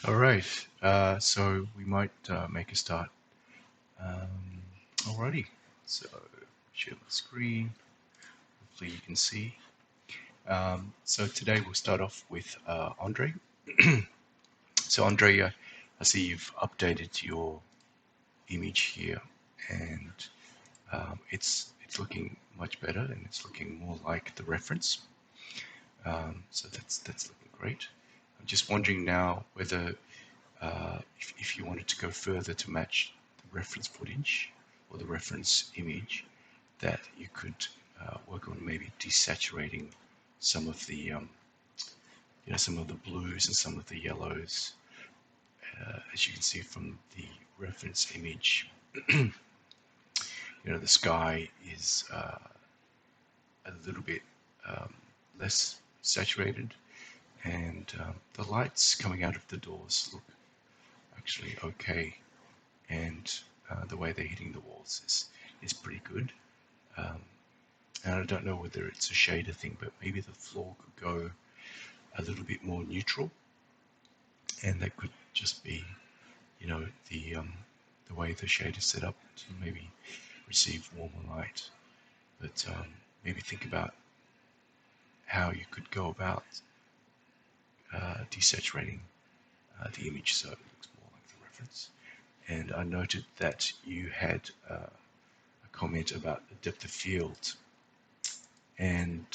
All right, so we might make a start. Alrighty, so share my screen. Hopefully you can see. So today we'll start off with Andre. So Andre, I see you've updated your image here, and it's looking much better, and it's looking more like the reference. So that's looking great. I'm just wondering now whether if you wanted to go further to match the reference footage or the reference image, that you could work on maybe desaturating some of the some of the blues and some of the yellows. As you can see from the reference image, the sky is a little bit um, less saturated, and the lights coming out of the doors look actually okay, and the way they're hitting the walls is pretty good. Um, and I don't know whether it's a shader thing, but maybe the floor could go a little bit more neutral, and that could just be, the way the shade is set up to maybe receive warmer light. But maybe think about how you could go about desaturating the image so it looks more like the reference. And I noted that you had a comment about the depth of field. And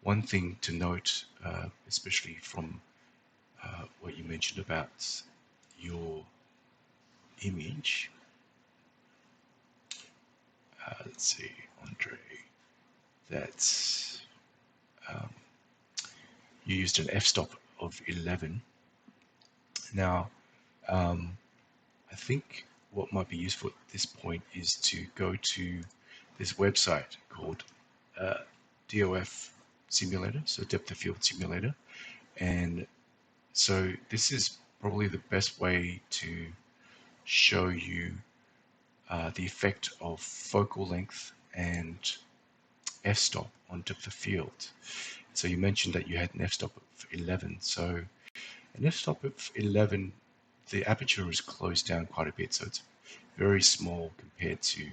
one thing to note, especially from what you mentioned about your image, let's see, Andre, that um, you used an f-stop of 11. Now, I think what might be useful at this point is to go to this website called DOF Simulator, so Depth of Field Simulator. And so this is probably the best way to show you the effect of focal length and f-stop on depth of field. So you mentioned that you had an f-stop of 11. So an f-stop of 11, the aperture is closed down quite a bit, so it's very small compared to,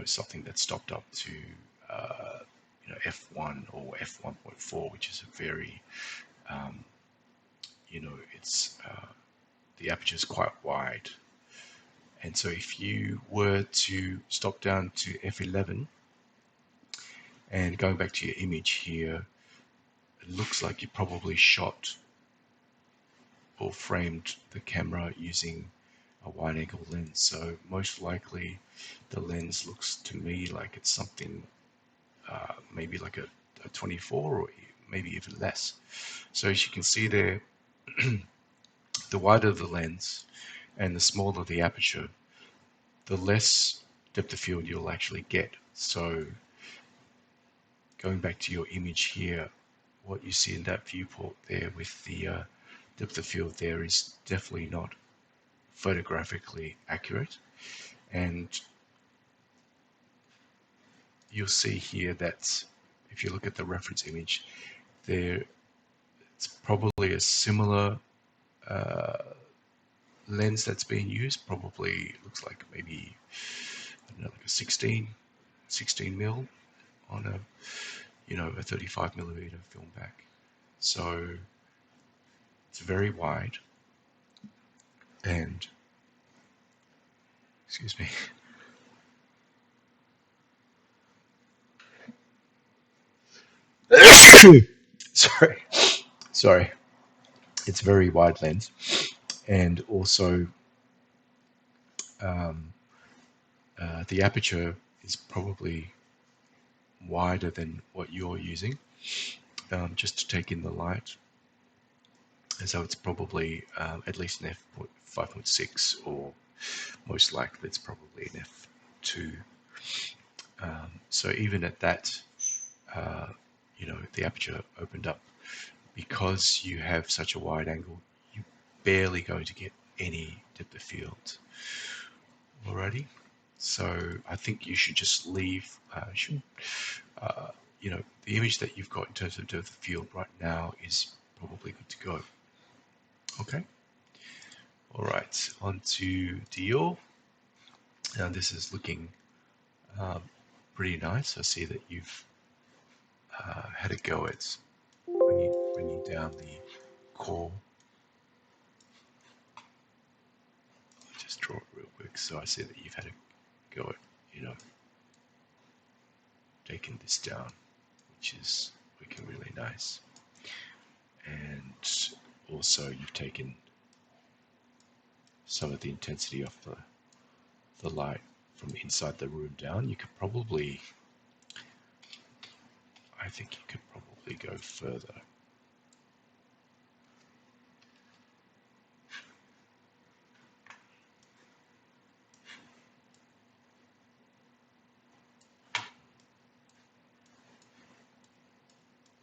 something that's stopped up to, f1 or f1.4, which is a very, it's the aperture is quite wide. And so if you were to stop down to f11 and going back to your image here, it looks like you probably shot or framed the camera using a wide angle lens. So most likely the lens looks to me like it's something maybe like a 24 or maybe even less. So as you can see there, the wider the lens and the smaller the aperture, the less depth of field you'll actually get. So going back to your image here, what you see in that viewport there with the depth of field there is definitely not photographically accurate. And you'll see here that if you look at the reference image, there it's probably a similar lens that's being used. Probably looks like maybe, I don't know, like a 16 mil on a 35 millimeter film back. So it's very wide, and excuse me. Sorry. It's very wide lens, and also um, the aperture is probably wider than what you're using, just to take in the light. And so it's probably at least an f5.6, or most likely it's probably an f2. So even at that, the aperture opened up. Because you have such a wide angle, you're barely going to get any depth of field. Alrighty, so I think you should just leave. The image that you've got in terms of depth of field right now is probably good to go. Okay. All right, on to Dior. Now this is looking um, pretty nice. I see that you've had a go at bringing down the core. I'll just draw it real quick. So I see that you've had a go at, taking this down, which is looking really nice. And also you've taken some of the intensity off the light from inside the room down. You could probably, I think you could probably go further.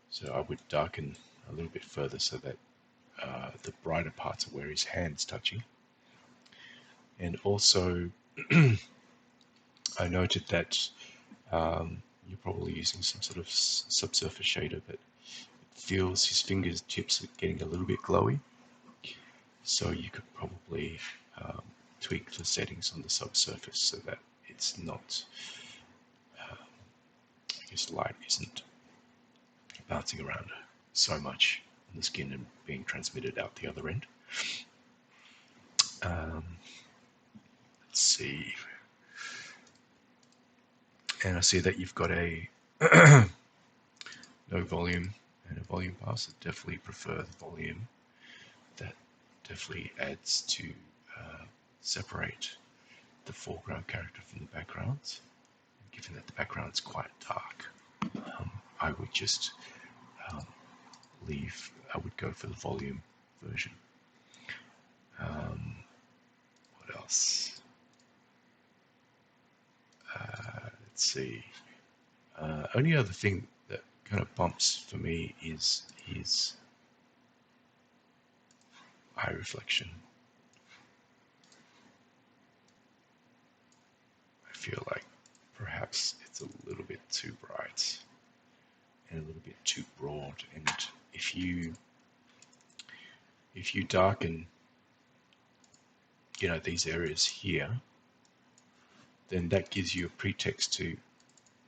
So I would darken a little bit further so that the brighter parts are where his hand's touching. And also, I noted that you're probably using some sort of subsurface shader, but it feels his fingertips are getting a little bit glowy. So you could probably tweak the settings on the subsurface so that it's not, I guess light isn't bouncing around so much on the skin and being transmitted out the other end. Let's see. And I see that you've got a no volume and a volume pass. I definitely prefer the volume. That definitely adds to separate the foreground character from the backgrounds. Given that the background's quite dark, I would just I would go for the volume version. What else? Let's see. Only other thing that kind of bumps for me is his eye reflection. I feel like perhaps it's a little bit too bright and a little bit too broad, and if you darken these areas here, then that gives you a pretext to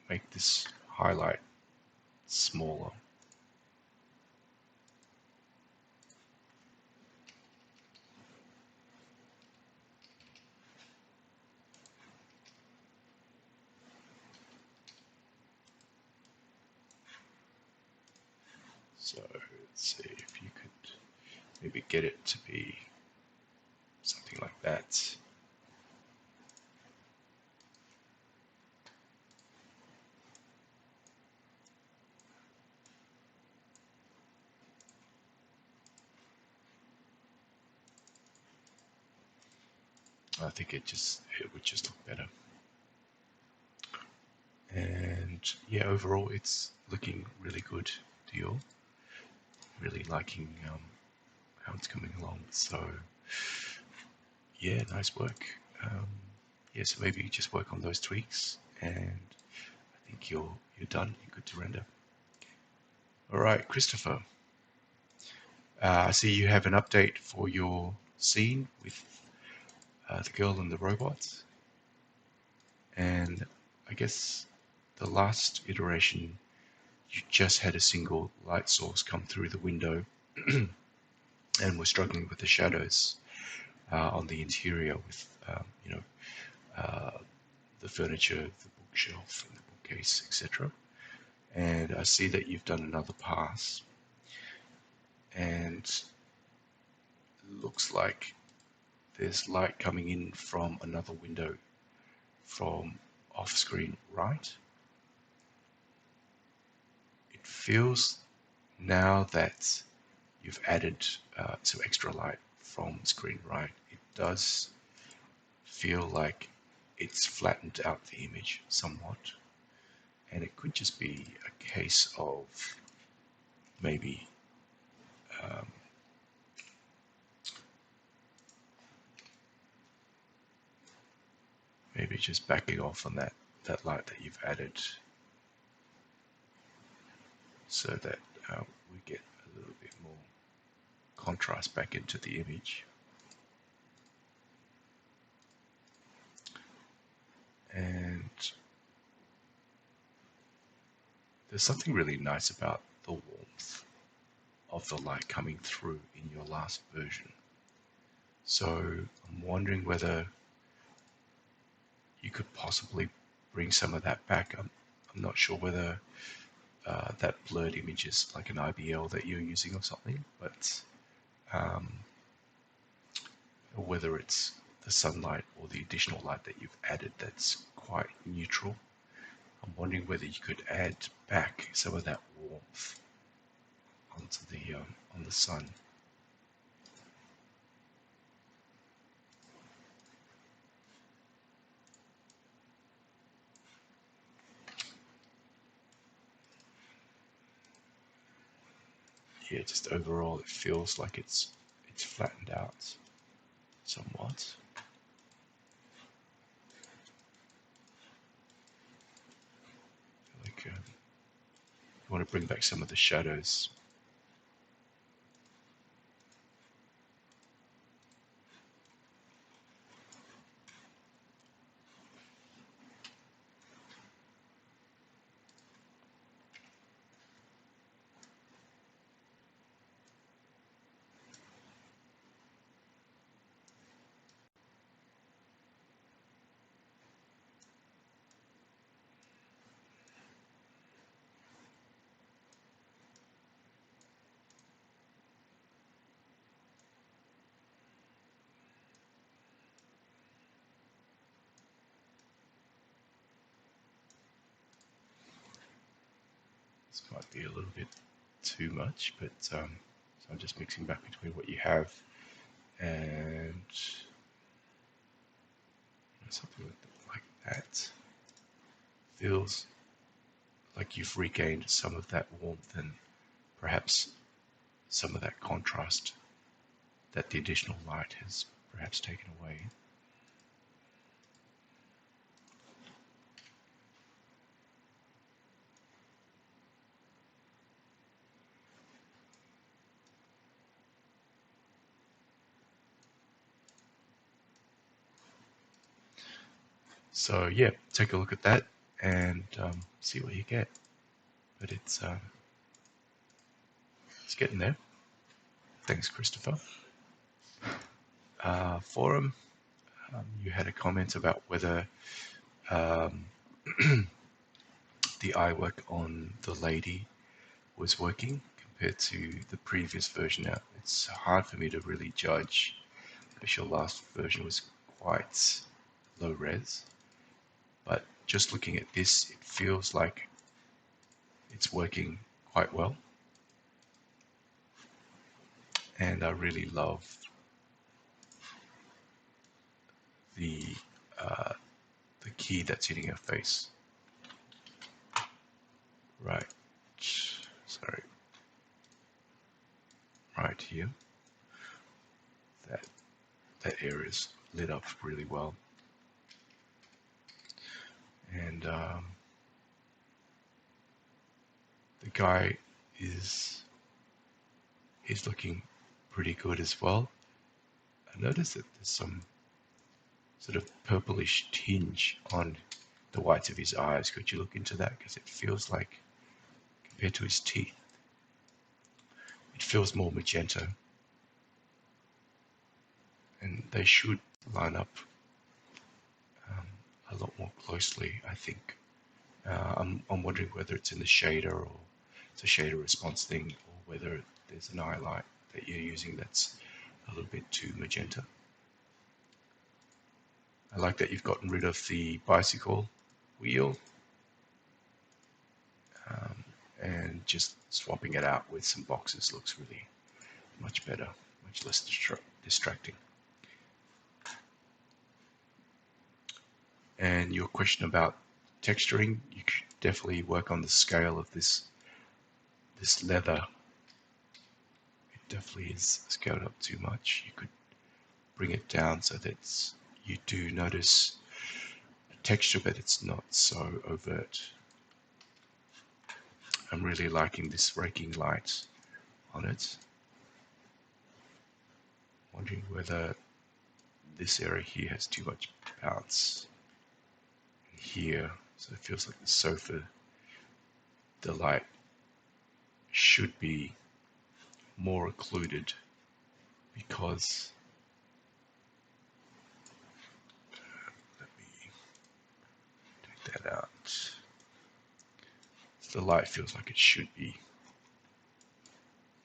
make this highlight smaller. So let's see if you could maybe get it to be something like that. I think it would just look better. And yeah, overall it's looking really good, Dior. Really liking how it's coming along. So yeah, nice work. Yeah, so maybe you just work on those tweaks, and I think you're done. You're good to render. All right, Christopher. I see you have an update for your scene with the girl and the robot, and I guess the last iteration you just had a single light source come through the window and were struggling with the shadows on the interior with the furniture, the bookshelf, and the bookcase, etc. And I see that you've done another pass, and it looks like there's light coming in from another window from off-screen right. It feels now that you've added some extra light from screen right, it does feel like it's flattened out the image somewhat, and it could just be a case of maybe maybe just backing off on that light that you've added, so that we get a little bit more contrast back into the image. And there's something really nice about the warmth of the light coming through in your last version. So I'm wondering whether you could possibly bring some of that back. I'm not sure whether that blurred image is like an IBL that you're using or something, but or whether it's the sunlight or the additional light that you've added that's quite neutral. I'm wondering whether you could add back some of that warmth onto the on the sun. Yeah, just overall it feels like it's flattened out somewhat. Like you want to bring back some of the shadows. This might be a little bit too much, but so I'm just mixing back between what you have and something like that. Feels like you've regained some of that warmth and perhaps some of that contrast that the additional light has perhaps taken away. So yeah, take a look at that and see what you get. But it's getting there. Thanks, Christopher. Forum, you had a comment about whether the eye work on the lady was working compared to the previous version. Now, it's hard for me to really judge because your last version was quite low res, but just looking at this, it feels like it's working quite well. And I really love the key that's hitting her face. Right, sorry, right here. That area is lit up really well, and the guy is looking pretty good as well. I noticed that there's some sort of purplish tinge on the whites of his eyes. Could you look into that? Because it feels like, compared to his teeth, it feels more magenta. And they should line up a lot more closely, I think. I'm wondering whether it's in the shader or it's a shader response thing, or whether there's an highlight that you're using that's a little bit too magenta. I like that you've gotten rid of the bicycle wheel and just swapping it out with some boxes looks really much better, much less distracting. And your question about texturing, you could definitely work on the scale of this leather. It definitely is scaled up too much. You could bring it down so that you do notice a texture, but it's not so overt. I'm really liking this raking light on it. wondering whether this area here has too much bounce here, so it feels like the sofa, the light should be more occluded because let me take that out. So the light feels like it should be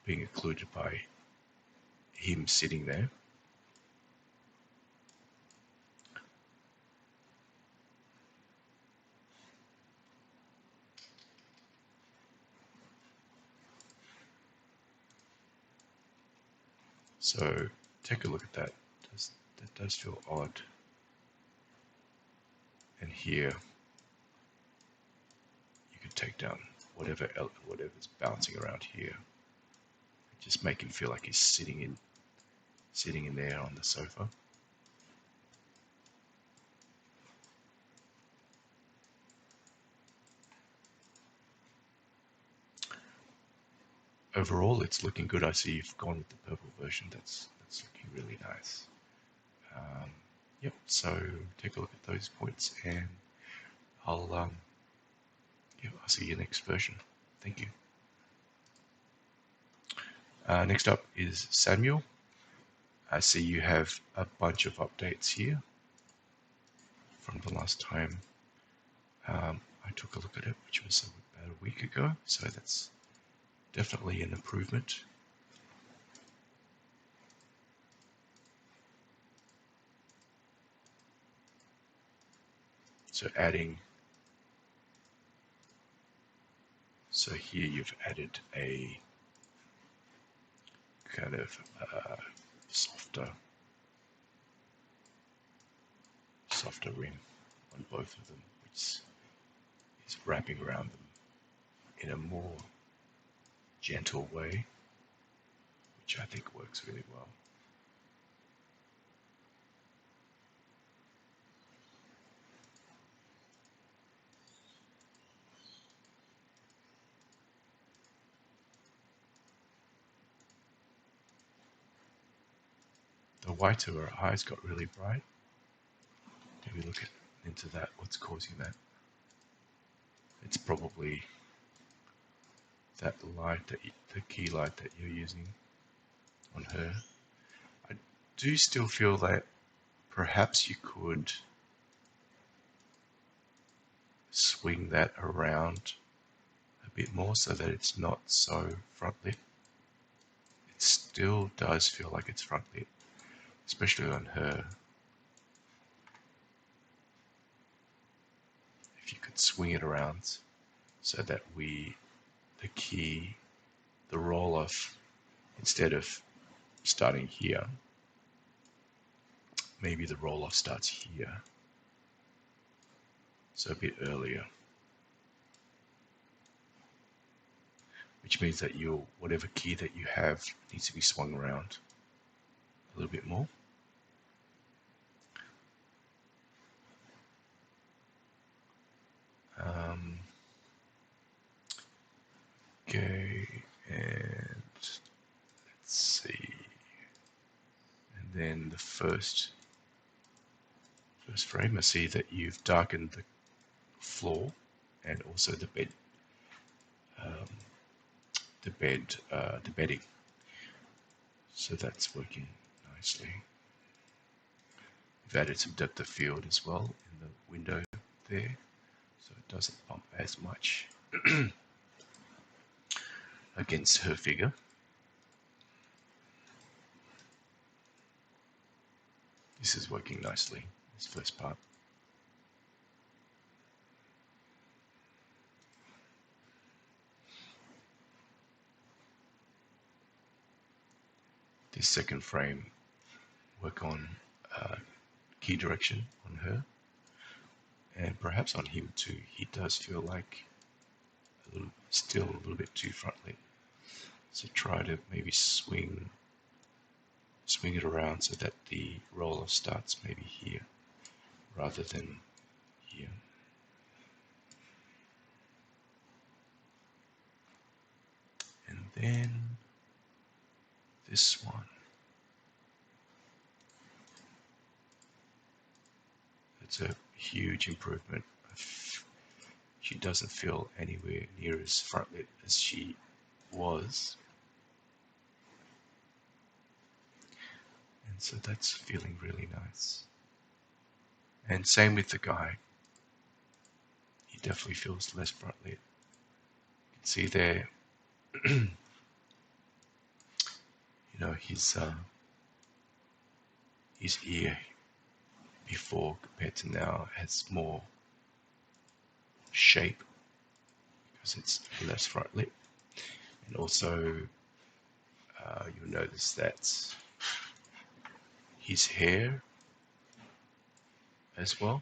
being occluded by him sitting there. So take a look at that. That does feel odd. And here you could take down whatever's bouncing around here. Just make him feel like he's sitting in there on the sofa. Overall, it's looking good. I see you've gone with the purple version. That's looking really nice. Yep. So take a look at those points, and I'll see you next version. Thank you. Next up is Samuel. I see you have a bunch of updates here from the last time I took a look at it, which was about a week ago. So that's definitely an improvement. So here you've added a kind of softer rim on both of them, which is wrapping around them in a more gentle way, which I think works really well. The white of her eyes got really bright. Maybe look into that. What's causing that? It's probably that light, the key light that you're using on her. I do still feel that perhaps you could swing that around a bit more so that it's not so front lit. It still does feel like it's front lit, especially on her. If you could swing it around so that the roll off, instead of starting here, maybe the roll off starts here, so a bit earlier, which means that whatever key that you have needs to be swung around a little bit more. Okay, and let's see, and then the first frame, I see that you've darkened the floor and also the bedding, so that's working nicely. You've added some depth of field as well in the window there, so it doesn't bump as much against her figure. This is working nicely, this first part. This second frame, work on key direction on her, and perhaps on him too. He does feel like still a little bit too front lit. So try to maybe swing it around so that the roller starts maybe here rather than here. And then this one. It's a huge improvement. She doesn't feel anywhere near as front lit as she was. And so that's feeling really nice. And same with the guy. He definitely feels less front lit. You can see there, you know, his ear before compared to now has more shape because it's less front lit. And also, you'll notice that his hair as well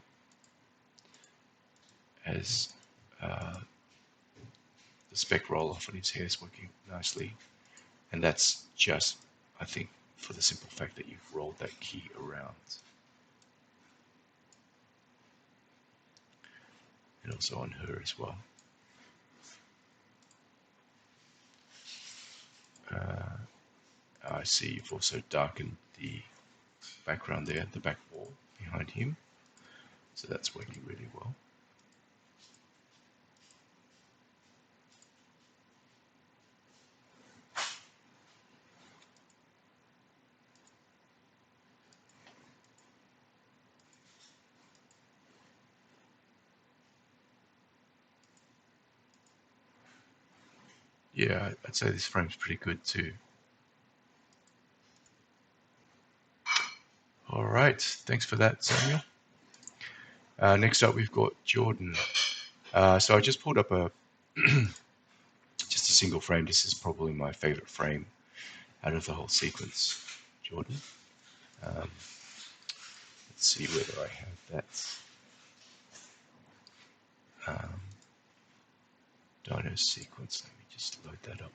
as the spec roll off on his hair is working nicely. And that's just, I think, for the simple fact that you've rolled that key around. And also on her as well. I see you've also darkened the background there, the back wall behind him. So that's working really well. Yeah, I'd say this frame's pretty good too. All right, thanks for that, Samuel. Next up, we've got Jordan. So I just pulled up just a single frame. This is probably my favorite frame out of the whole sequence, Jordan. Let's see whether I have that dino sequence. Let me just load that up.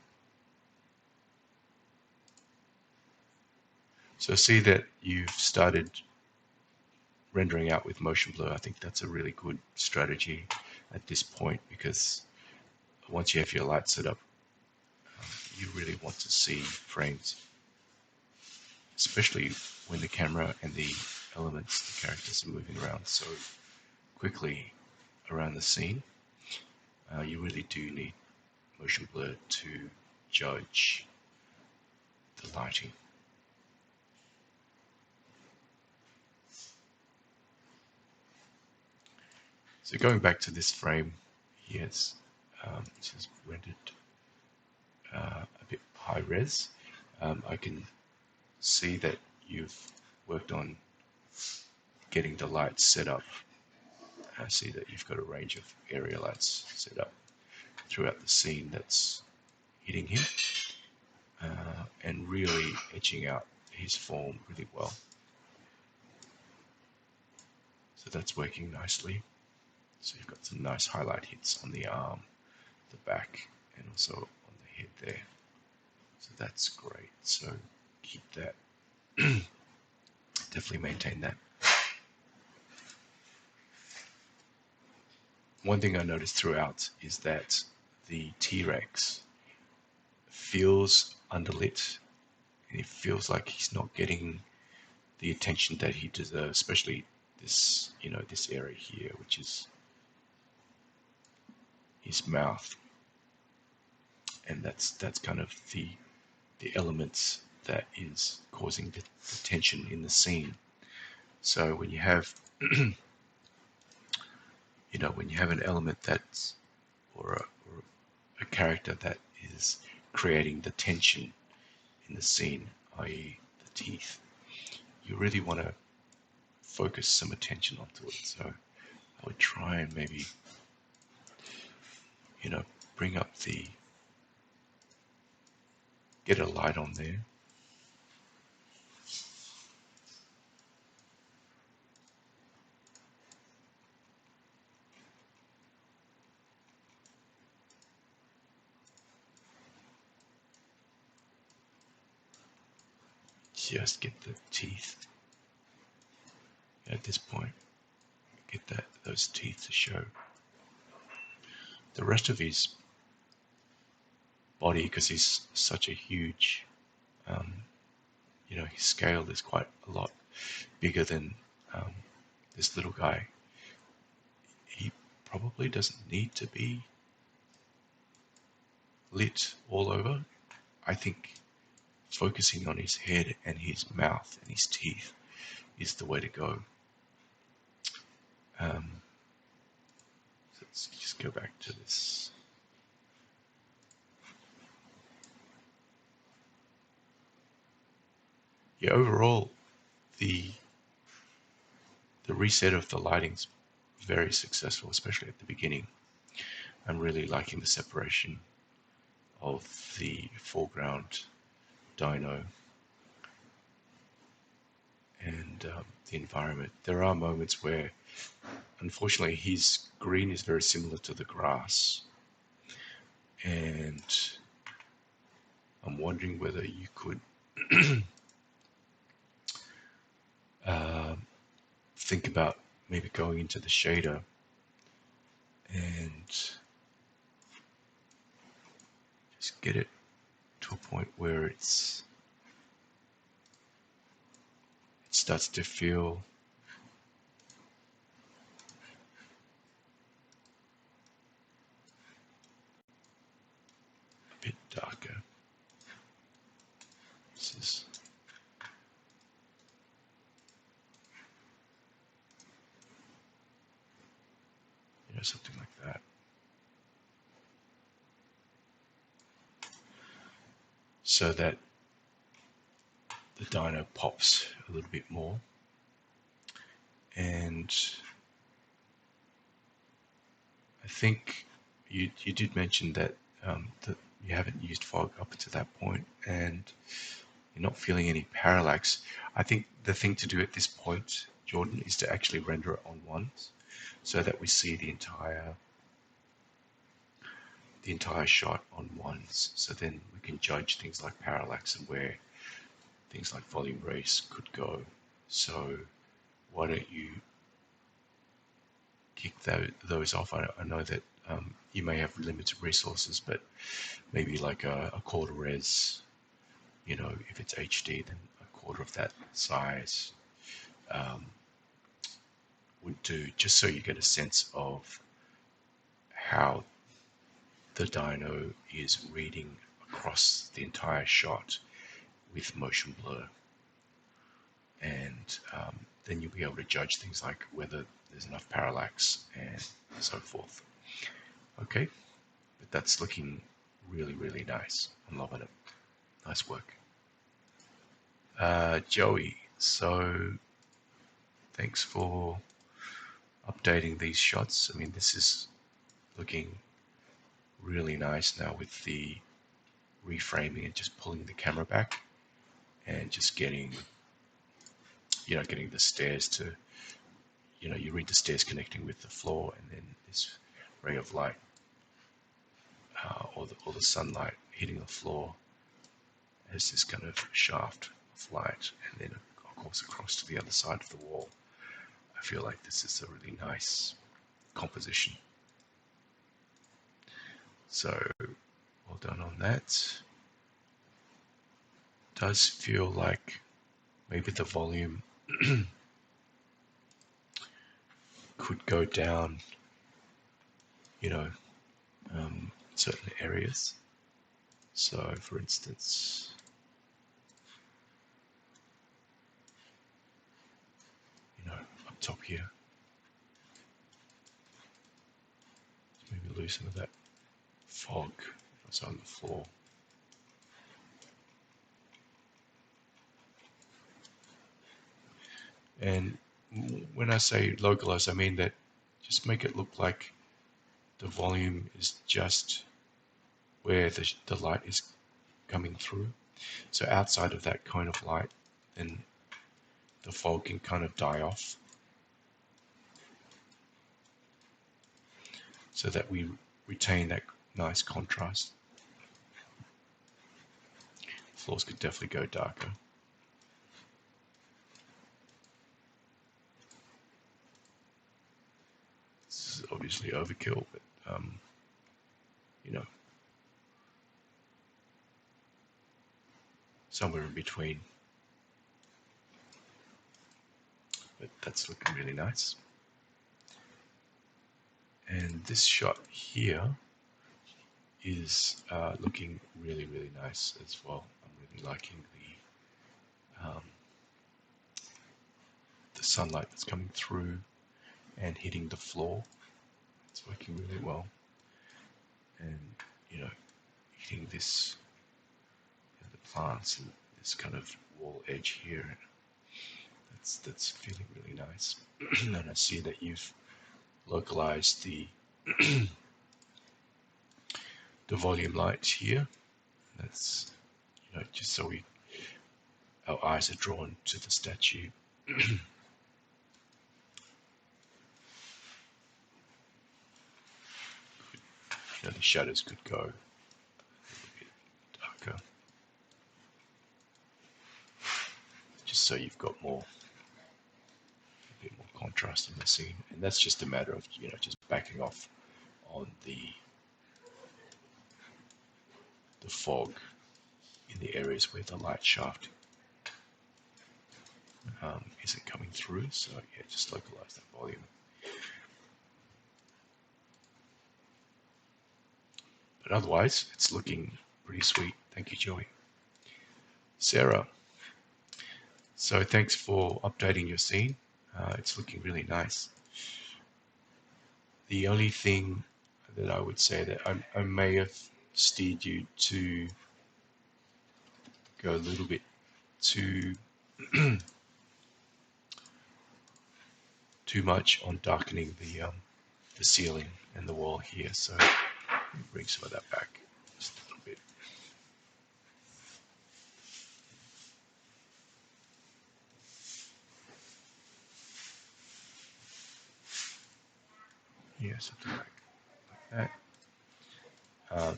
So see that you've started rendering out with motion blur. I think that's a really good strategy at this point because once you have your light set up, you really want to see frames, especially when the camera and the elements, the characters are moving around so quickly around the scene. You really do need motion blur to judge the lighting. So going back to this frame, yes, this is rendered a bit high res. I can see that you've worked on getting the lights set up. I see that you've got a range of area lights set up throughout the scene that's hitting him and really etching out his form really well. So that's working nicely. So you've got some nice highlight hits on the arm, the back, and also on the head there. So that's great. So keep that. Definitely maintain that. One thing I noticed throughout is that the T-Rex feels underlit, and it feels like he's not getting the attention that he deserves, especially this, this area here, which is his mouth, and that's kind of the elements that is causing the tension in the scene. So when you have when you have an element that's or a character that is creating the tension in the scene, i.e. the teeth, you really want to focus some attention onto it. So I would try and maybe bring up get a light on there. Just get the teeth at this point. Get those teeth to show. The rest of his body, because he's such a huge, his scale is quite a lot bigger than this little guy, he probably doesn't need to be lit all over. I think focusing on his head and his mouth and his teeth is the way to go. Let's just go back to this. Yeah, overall, the reset of the lighting's very successful, especially at the beginning. I'm really liking the separation of the foreground dino and the environment. There are moments where, unfortunately, his green is very similar to the grass, and I'm wondering whether you could think about maybe going into the shader and just get it to a point where it starts to feel a bit darker. This is something like that. So that the dino pops a little bit more. And I think you did mention that that you haven't used fog up to that point and you're not feeling any parallax. I think the thing to do at this point, Jordan, is to actually render it on ones so that we see the entire shot on ones. So then we can judge things like parallax and where things like volume race could go. So why don't you kick those off? I know that you may have limited resources, but maybe like a quarter res, if it's HD, then a quarter of that size would do, just so you get a sense of how the dyno is reading across the entire shot with motion blur. And then you'll be able to judge things like whether there's enough parallax and so forth. Okay, but that's looking really, really nice. I'm loving it. Nice work. Joey, so thanks for updating these shots. I mean, this is looking really nice now with the reframing and just pulling the camera back and just getting the stairs to, you read the stairs connecting with the floor, and then this ray of light or the sunlight hitting the floor as this kind of shaft of light, and then of course across to the other side of the wall. I feel like this is a really nice composition. So well done on that. Does feel like maybe the volume could go down, certain areas. So for instance, up top here, maybe lose some of that fog that's on the floor. And when I say localize, I mean that just make it look like the volume is just where the light is coming through. So outside of that cone of light, then the fog can kind of die off, so that we retain that nice contrast. Floors could definitely go darker. This is obviously overkill, but somewhere in between. but that's looking really nice. And this shot here is looking really, really nice as well. I'm really liking the sunlight that's coming through and hitting the floor. It's working really well. And, you know, hitting this, the plants and this kind of wall edge here, that's feeling really nice. And I see that you've localized the the volume lights here. That's, you know, just so our eyes are drawn to the statue. You know, the shadows could go a little bit darker, just so you've got a bit more contrast in the scene. And that's just a matter of, you know, just backing off on the fog in the areas where the light shaft isn't coming through. So yeah, just localize that volume. But otherwise, it's looking pretty sweet. Thank you, Joey. Sarah, so thanks for updating your scene. It's looking really nice. The only thing that I would say that I may have steered you to go a little bit too too much on darkening the ceiling and the wall here. So bring some of that back just a little bit. Yeah, something like that.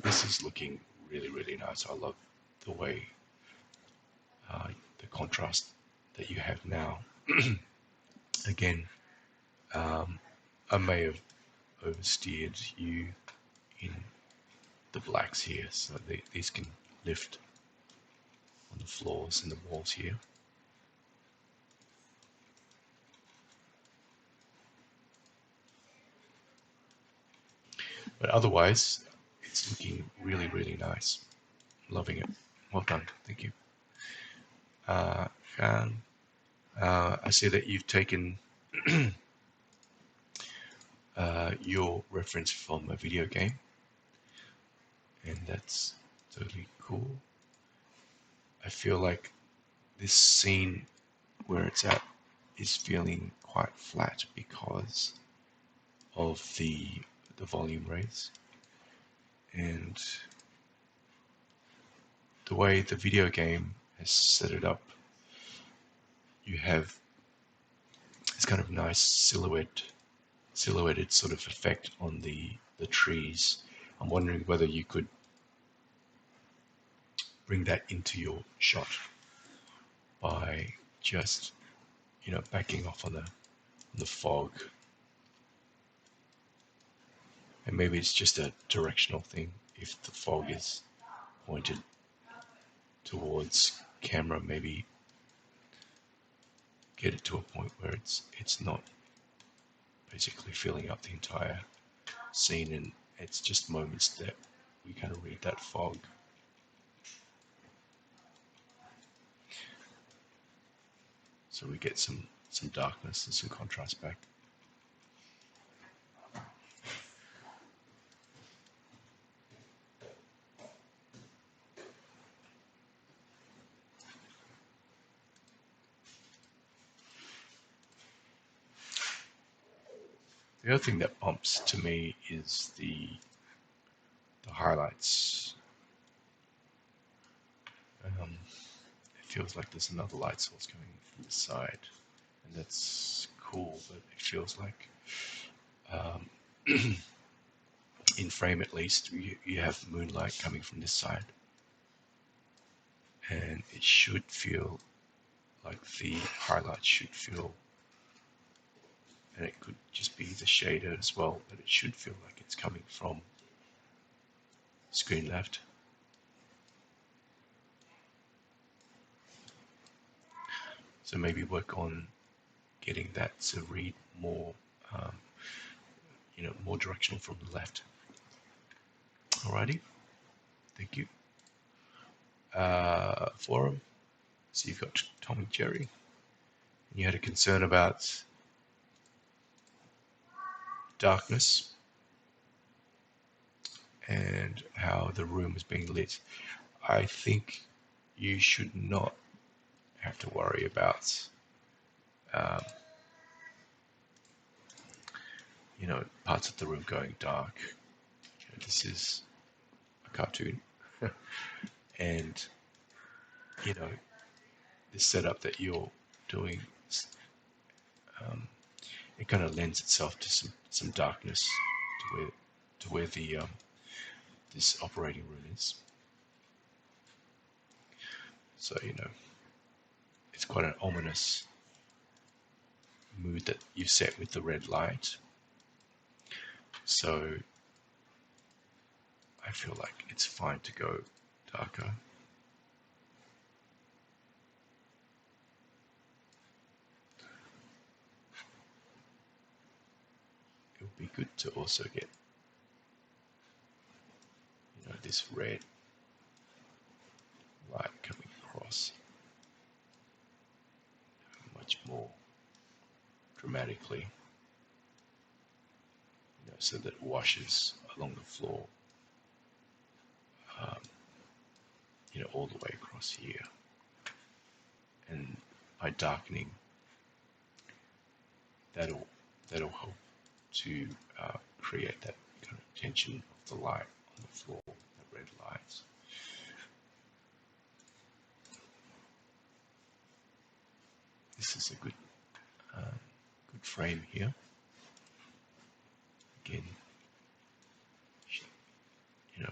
This is looking really, really nice. I love the way the contrast that you have now. Again, I may have oversteered you in the blacks here, so these can lift on the floors and the walls here. But otherwise, it's looking really, really nice. Loving it. Well done. Thank you. Khang, I see that you've taken your reference from a video game, and that's totally cool. I feel like this scene where it's at is feeling quite flat because of the volume raise, and the way the video game has set it up, you have this kind of nice silhouetted sort of effect on the trees. I'm wondering whether you could bring that into your shot by just, you know, backing off on the fog. And maybe it's just a directional thing. If the fog is pointed towards camera, maybe get it to a point where it's not basically filling up the entire scene, and it's just moments that we kind of read that fog. So we get some darkness and some contrast back. The other thing that bumps to me is the highlights. It feels like there's another light source coming from the side, and that's cool, but it feels like in frame at least, you have moonlight coming from this side, and it should feel like the highlight should feel, and it could just be the shader as well, but it should feel like it's coming from screen left. So maybe work on getting that to read more, more directional from the left. Alrighty, thank you. Forum. So you've got Tom and Jerry. You had a concern about darkness and how the room was being lit. I think you should not have to worry about, um, parts of the room going dark. This is a cartoon, and the setup that you're doing, it kind of lends itself to some darkness to where the this operating room is. So it's quite an ominous mood that you've set with the red light. So I feel like it's fine to go darker. It would be good to also get this red light coming across much more dramatically, so that it washes along the floor, all the way across here. And by darkening, that'll help to create that kind of tension of the light on the floor, the red lights. This is a good frame here. Again,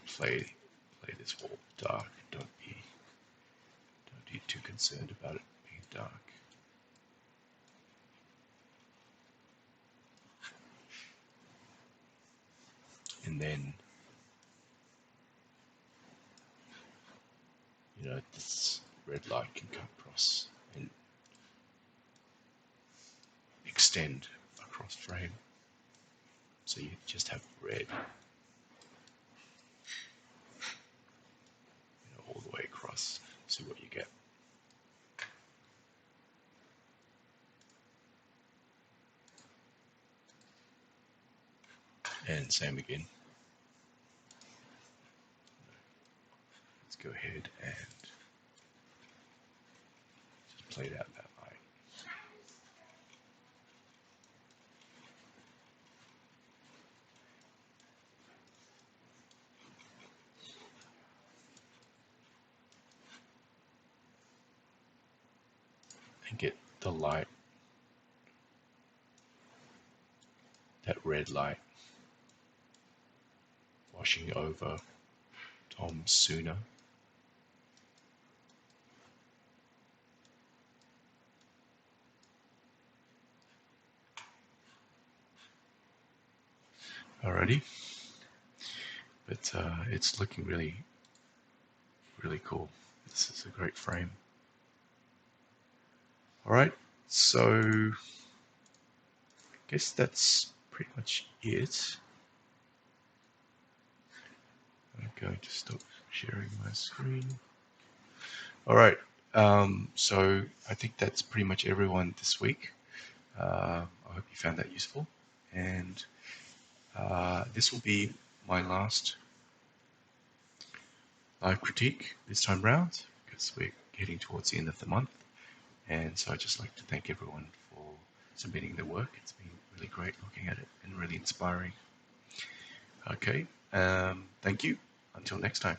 play this wall dark. Don't be too concerned about it being dark. And then this red light can come across and extend across frame, so you just have red all the way across. See what you get. And same again. Let's go ahead and just play out that light. And get the light, that red light, washing over Tom's Suna. Alrighty, but it's looking really, really cool. This is a great frame. Alright, so I guess that's pretty much it. I'm going to stop sharing my screen. Alright, so I think that's pretty much everyone this week. I hope you found that useful, and this will be my last live critique this time round, because we're getting towards the end of the month. And so I'd just like to thank everyone for submitting their work. It's been really great looking at it and really inspiring. Okay, thank you. Until next time.